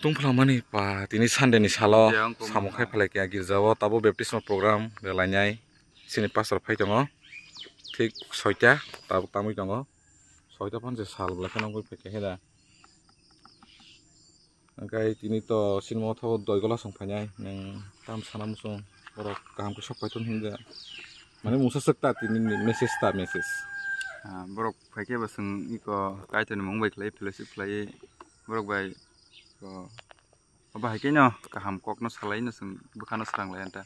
tungfla mani pa tini Sunday ni salo samukai phalai kya girjao tabo baptism program relainai sini pastor phai tongo thik 6ta tabo tamui tongo 6ta pon je sal blakhano goi peke heda angkai tini to sinmo tho doigola songphainai nang tam sana musung borok kaham ko sok paitun hingga mane musa sakta tini message ta message borok phaike basung iko kaitoni mongbai khlai fellowship khlai borok bai ko aba haikeno kaham kokno salai no sung bukhano sranglai anta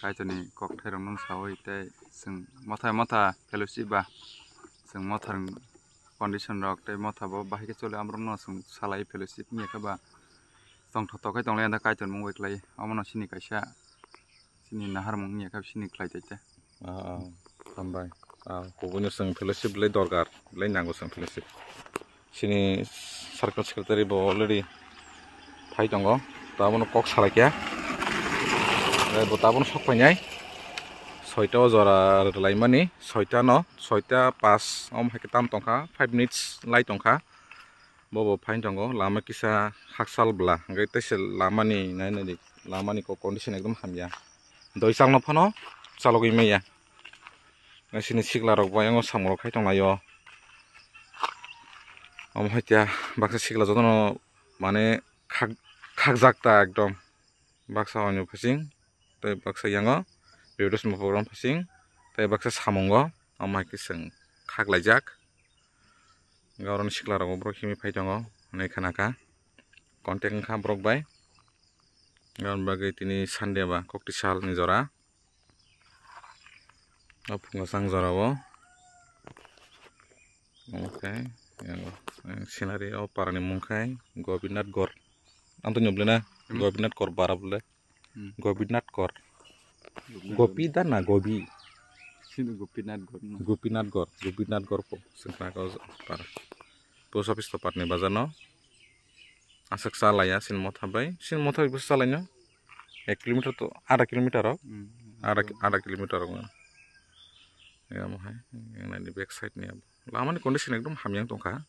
kaitoni kok thairom nong sawai tei sung motha fellowship ba sung mothar condition rok tei motha bo bahike chole amrom no sung salai fellowship ni ka tong thoto kai tonglai anta kaiton mongbai khlai amono sini kaisa sini nahar mongni ka sini khlai taite tambai kobuni sung fellowship lai dorgar lai nango sung fellowship sini circle secretary bo already phai tongo tabono kok salakya bo tabono sok painai 6ta jora laimani 6ta no 6ta 5 om hakitam tongkha 5 minutes lai tongkha bobo phain tongo lama kisa haksal bla ngai tese lamani nainani lamani ko condition ekdom hamya doi changno phano chalogui meya sini sigla rok bayango samro khai tonglayo om haitya baksa sigla jotono mane khakjakta ekdom baksa onyo phasing tei baksa yango baptism program phasing tei baksa samungo amai kisang khaklaijak gauron sigla rok borok himi phai tongo nei khanaka contact wngkha borok bai garon bagai tini Sunday ba kokti sal ni jora apunga sang jora bo okay yango scenery o parani mungkhai Gobinath Gor anto nyoblena Gobinath Gor barable Gobinath Gor Gopi dan na Gobi sini Gopinath Gor po sengkna ko par post office to patni bazarno asak salaya sin motha bus salaino 1 kilometer to ada kilometer ada kilometer ya mohai yang di back side ni lamani condition ekdom hamyang tongkha